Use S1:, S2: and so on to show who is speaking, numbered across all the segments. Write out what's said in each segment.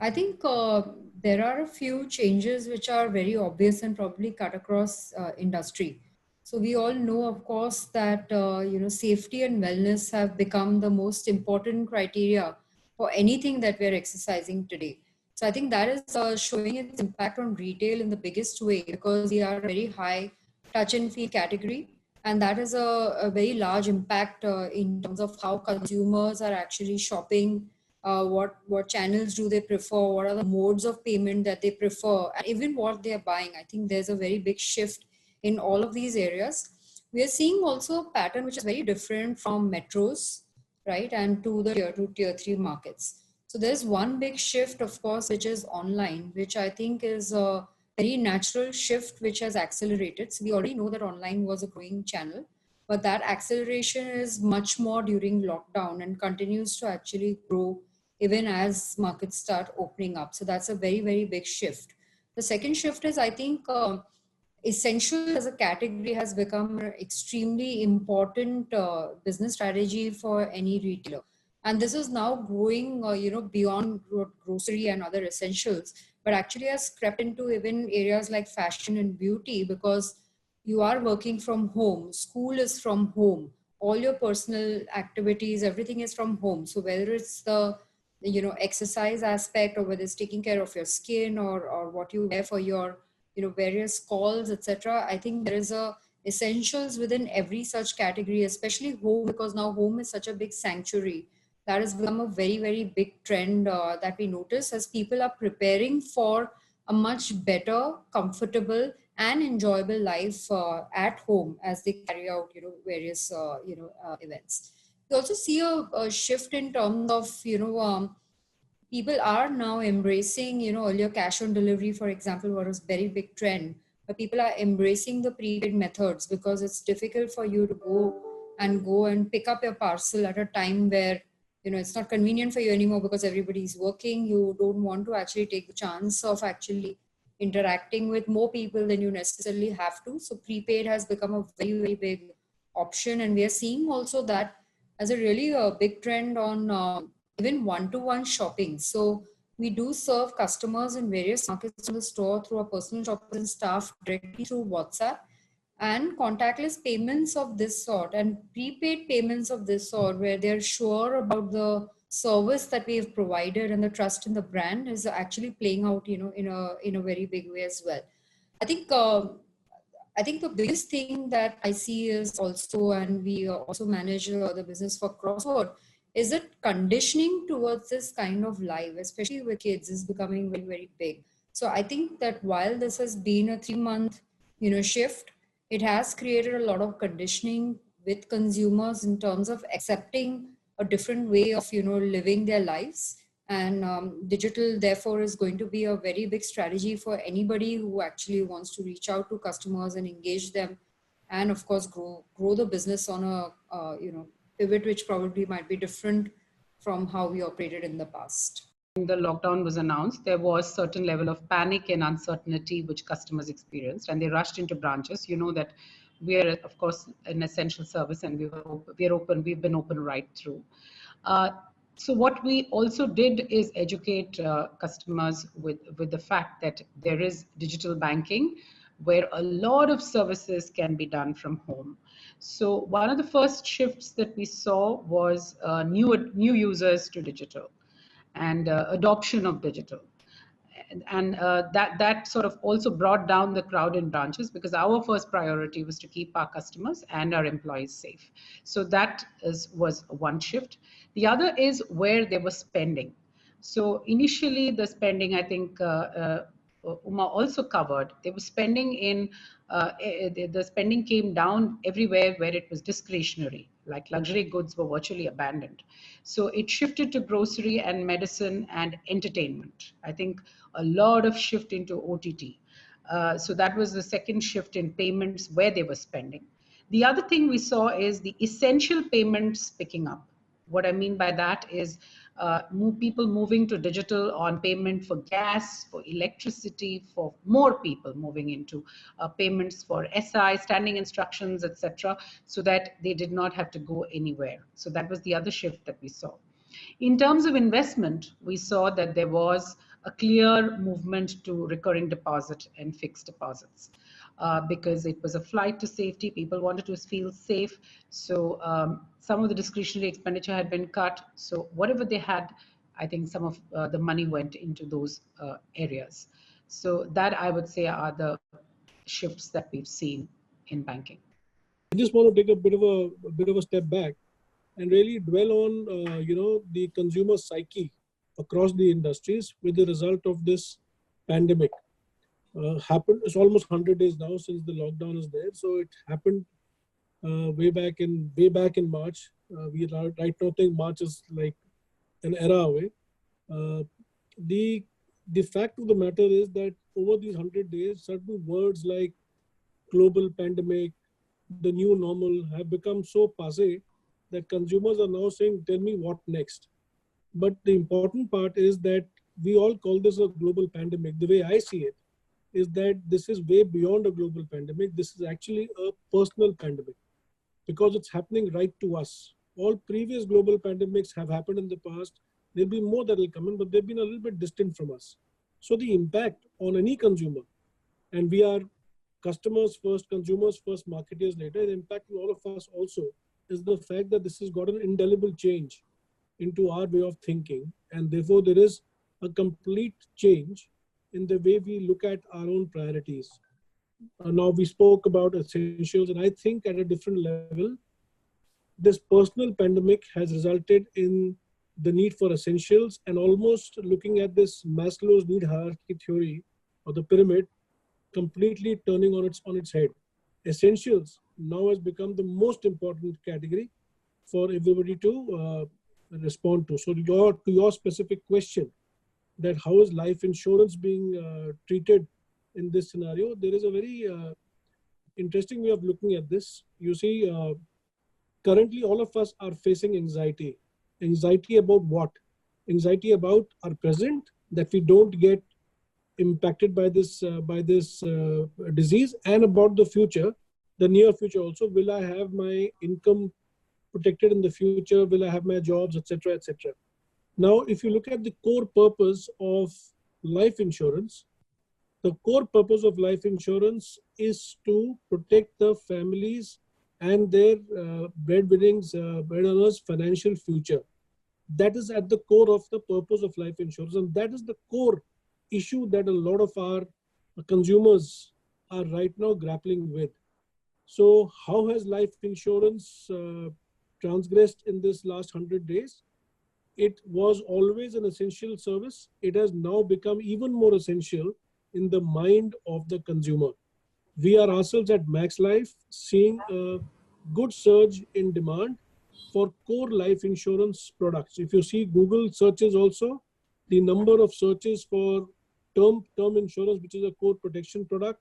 S1: I think there are a few changes which are very obvious and probably cut across industry. So we all know, of course, that safety and wellness have become the most important criteria for anything that we're exercising today. So I think that is showing its impact on retail in the biggest way, because we are a very high touch and feel category, and that is a very large impact in terms of how consumers are actually shopping, what channels do they prefer, what are the modes of payment that they prefer, and even what they are buying. I think there's a very big shift in all of these areas. We are seeing also a pattern which is very different from metros, right, and to the tier 2 tier 3 markets. So there's one big shift, of course, which is online, which I think is a very natural shift which has accelerated. So we already know that online was a growing channel, but that acceleration is much more during lockdown and continues to actually grow even as markets start opening up. So that's a very, very big shift. The second shift is, I think, essential as a category has become an extremely important business strategy for any retailer. And this is now growing, beyond grocery and other essentials, but actually has crept into even areas like fashion and beauty, because you are working from home, school is from home, all your personal activities, everything is from home. So whether it's the exercise aspect, or whether it's taking care of your skin, or what you wear for your various calls, etc., I think there is a essentials within every such category, especially home, because now home is such a big sanctuary. That has become a very, very big trend that we notice as people are preparing for a much better, comfortable and enjoyable life at home as they carry out various events. We also see a shift in terms of people are now embracing, earlier cash on delivery, for example, was a very big trend, but people are embracing the prepaid methods because it's difficult for you to go and pick up your parcel at a time where, it's not convenient for you anymore because everybody's working. You don't want to actually take the chance of actually interacting with more people than you necessarily have to. So prepaid has become a very, very big option. And we are seeing also that as a really big trend on even one-to-one shopping. So we do serve customers in various markets in the store through our personal shoppers and staff directly through WhatsApp, and contactless payments of this sort and prepaid payments of this sort, where they're sure about the service that we have provided and the trust in the brand, is actually playing out, in a very big way as well. I think I think the biggest thing that I see is also, and we also manage the business for Crossword, is that conditioning towards this kind of life, especially with kids, is becoming very, very big. So I think that while this has been a 3 month, shift, it has created a lot of conditioning with consumers in terms of accepting a different way of, living their lives. And digital, therefore, is going to be a very big strategy for anybody who actually wants to reach out to customers and engage them, and of course grow the business on a pivot which probably might be different from how we operated in the past.
S2: The lockdown was announced, there was certain level of panic and uncertainty which customers experienced, and they rushed into branches. You know that we are, of course, an essential service, and we're open. We've been open right through. So what we also did is educate customers with the fact that there is digital banking, where a lot of services can be done from home. So one of the first shifts that we saw was new users to digital and adoption of digital. And that sort of also brought down the crowd in branches, because our first priority was to keep our customers and our employees safe. So that was one shift. The other is where they were spending. So initially the spending, I think Uma also covered, they were spending in, the spending came down everywhere where it was discretionary, like luxury goods were virtually abandoned. So it shifted to grocery and medicine and entertainment. I think a lot of shift into OTT. So that was the second shift in payments where they were spending. The other thing we saw is the essential payments picking up. What I mean by that is people moving to digital on payment for gas, for electricity, for more people moving into payments for SI, standing instructions, etc., so that they did not have to go anywhere. So that was the other shift that we saw. In terms of investment, we saw that there was a clear movement to recurring deposit and fixed deposits. Because it was a flight to safety. People wanted to feel safe. So some of the discretionary expenditure had been cut. So whatever they had, I think some of the money went into those areas. So that I would say are the shifts that we've seen in banking.
S3: I just want to take a bit of a step back and really dwell on the consumer psyche across the industries with the result of this pandemic. Happened. It's almost 100 days now since the lockdown is there. So it happened way back in March. We right now think March is like an era away. The fact of the matter is that over these 100 days, certain words like global pandemic, the new normal have become so passé that consumers are now saying, tell me what next. But the important part is that we all call this a global pandemic. The way I see it is that this is way beyond a global pandemic. This is actually a personal pandemic because it's happening right to us. All previous global pandemics have happened in the past. There'll be more that will come in, but they've been a little bit distant from us. So the impact on any consumer, and we are customers first, consumers first, marketers later, the impact on all of us also is the fact that this has got an indelible change into our way of thinking. And therefore, there is a complete change in the way we look at our own priorities. Now, we spoke about essentials, and I think at a different level, this personal pandemic has resulted in the need for essentials and almost looking at this Maslow's need hierarchy theory or the pyramid completely turning on its head. Essentials now has become the most important category for everybody to respond to. So to your specific question, that how is life insurance being treated in this scenario, there is a very interesting way of looking at this. You see, currently all of us are facing anxiety. Anxiety about what? Anxiety about our present, that we don't get impacted by this disease, and about the future, the near future also. Will I have my income protected in the future? Will I have my jobs, etc., etc. Now, if you look at the core purpose of life insurance, the core purpose of life insurance is to protect the families and their breadwinners' financial future. That is at the core of the purpose of life insurance, and that is the core issue that a lot of our consumers are right now grappling with. So how has life insurance transgressed in this last 100 days? It was always an essential service. It has now become even more essential in the mind of the consumer. We are ourselves at Max Life seeing a good surge in demand for core life insurance products. If you see Google searches also, the number of searches for term insurance, which is a core protection product,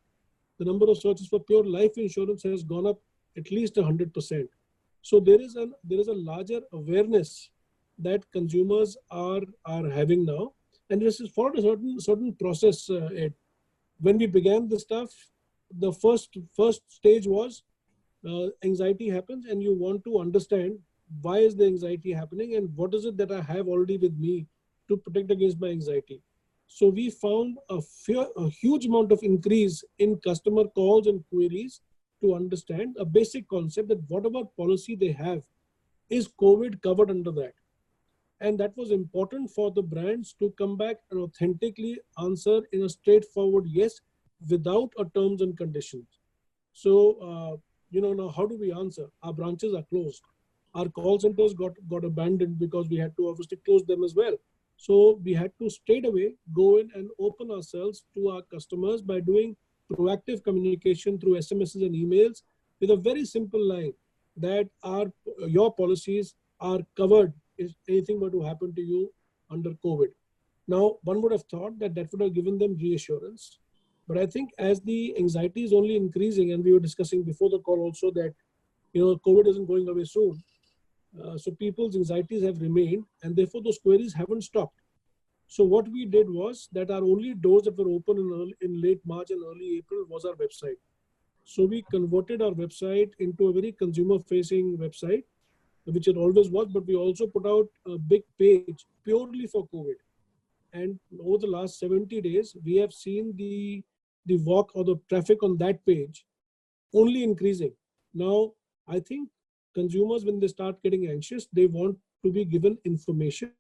S3: the number of searches for pure life insurance has gone up at least 100%. So there is a larger awareness that consumers are having now, and this is for a certain process. Ed. When we began the stuff, the first stage was anxiety happens, and you want to understand why is the anxiety happening and what is it that I have already with me to protect against my anxiety. So we found a huge amount of increase in customer calls and queries to understand a basic concept that whatever policy they have, is COVID covered under that? And that was important for the brands to come back and authentically answer in a straightforward yes, without a terms and conditions. So, now how do we answer? Our branches are closed. Our call centers got abandoned because we had to obviously close them as well. So we had to straight away go in and open ourselves to our customers by doing proactive communication through SMSs and emails with a very simple line that your policies are covered if anything were to happen to you under COVID. Now, one would have thought that would have given them reassurance. But I think as the anxiety is only increasing, and we were discussing before the call also that, COVID isn't going away soon. So people's anxieties have remained, and therefore those queries haven't stopped. So what we did was that our only doors that were open in late March and early April was our website. So we converted our website into a very consumer-facing website, which it always was, but we also put out a big page purely for COVID. And over the last 70 days, we have seen the walk or the traffic on that page only increasing. Now, I think consumers, when they start getting anxious, they want to be given information,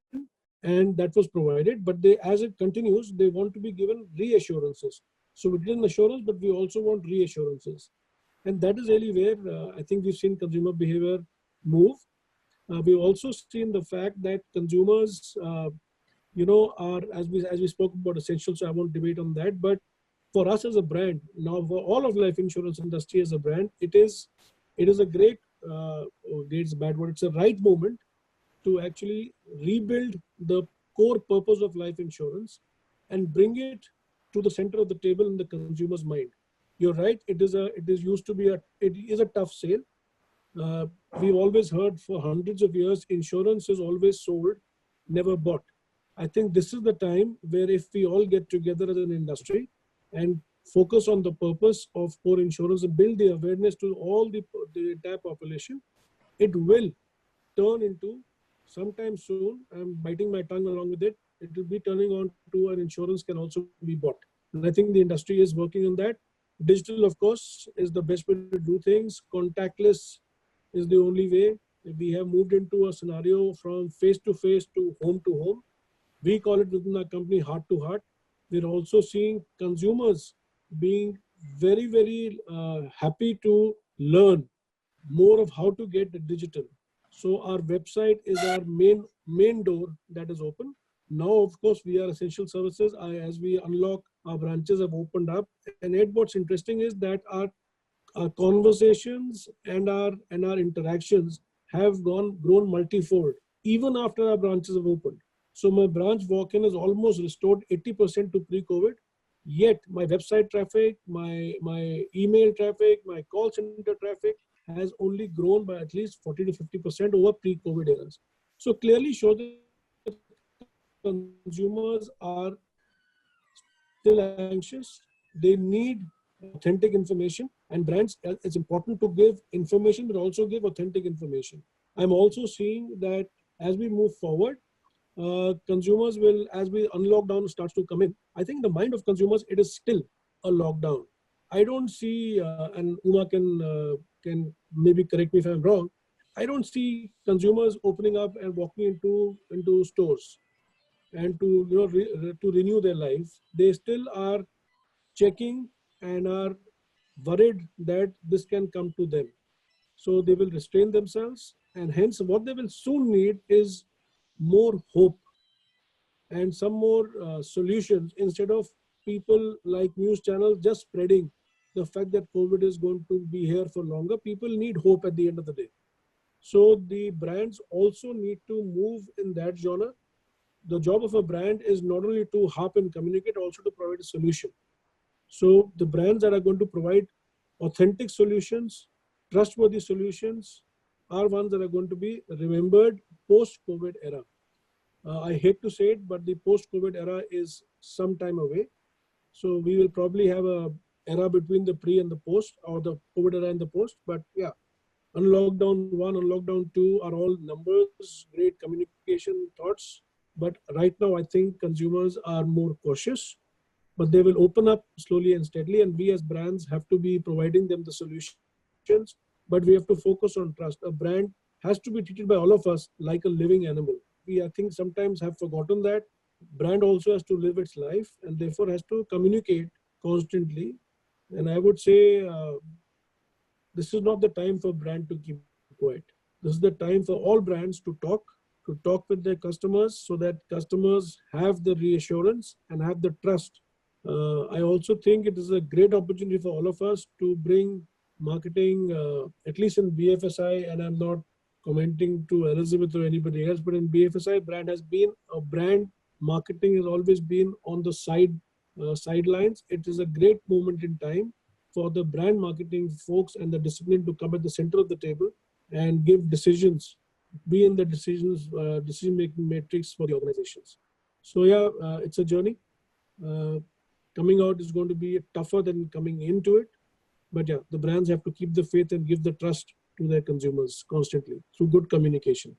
S3: and that was provided. But they, as it continues, they want to be given reassurances. So we did an assurance, but we also want reassurances. And that is really where I think we've seen consumer behavior move. We've also seen the fact that consumers, are, as we spoke about essentials, so I won't debate on that. But for us as a brand, now for all of life insurance industry as a brand, it is a great, it's a bad word, it's a right moment to actually rebuild the core purpose of life insurance and bring it to the center of the table in the consumer's mind. You're right, it is a tough sale. We've always heard for hundreds of years, insurance is always sold, never bought. I think this is the time where if we all get together as an industry and focus on the purpose of core insurance and build the awareness to all the entire population, it will turn into, sometime soon, I'm biting my tongue along with it, it will be turning on to an insurance can also be bought. And I think the industry is working on that. Digital, of course, is the best way to do things. Contactless is the only way. We have moved into a scenario from face-to-face to home. We call it within our company heart-to-heart. We're also seeing consumers being very, very happy to learn more of how to get the digital. So our website is our main door that is open. Now, of course, we are essential services. As we unlock, our branches have opened up. And Ed, what's interesting is that our conversations and our interactions have grown multifold, even after our branches have opened. So my branch walk-in is almost restored 80% to pre-COVID. Yet my website traffic, my email traffic, my call center traffic has only grown by at least 40 to 50% over pre-COVID eras. So clearly shows that consumers are still anxious. They need authentic information, and brands, it's important to give information, but also give authentic information. I'm also seeing that as we move forward, consumers will, as we unlockdown starts to come in, I think the mind of consumers, it is still a lockdown. I don't see, and Uma can maybe correct me if I'm wrong, I don't see consumers opening up and walking into stores and to to renew their life. They still are checking and are worried that this can come to them. So they will restrain themselves, and hence what they will soon need is more hope and some more solutions, instead of people like news channels just spreading the fact that COVID is going to be here for longer. People need hope at the end of the day. So the brands also need to move in that genre. The job of a brand is not only to harp and communicate, also to provide a solution. So the brands that are going to provide authentic solutions, trustworthy solutions, are ones that are going to be remembered post-COVID era. I hate to say it, but the post-COVID era is some time away. So we will probably have a era between the pre and the post, or the COVID era and the post. But yeah, on lockdown 1 and lockdown 2 are all numbers, great communication thoughts. But right now, I think consumers are more cautious, but they will open up slowly and steadily. And we as brands have to be providing them the solutions, but we have to focus on trust. A brand has to be treated by all of us like a living animal. We, I think, sometimes have forgotten that brand also has to live its life, and therefore has to communicate constantly. And I would say this is not the time for brand to keep quiet. This is the time for all brands to talk with their customers, so that customers have the reassurance and have the trust. I also think it is a great opportunity for all of us to bring marketing, at least in BFSI, and I'm not commenting to Elizabeth or anybody else, but in BFSI, brand marketing has always been on the sidelines. It is a great moment in time for the brand marketing folks and the discipline to come at the center of the table and give decisions be in the decision making matrix for the organizations. So yeah, it's a journey. Coming out is going to be tougher than coming into it, but yeah, the brands have to keep the faith and give the trust to their consumers constantly through good communication.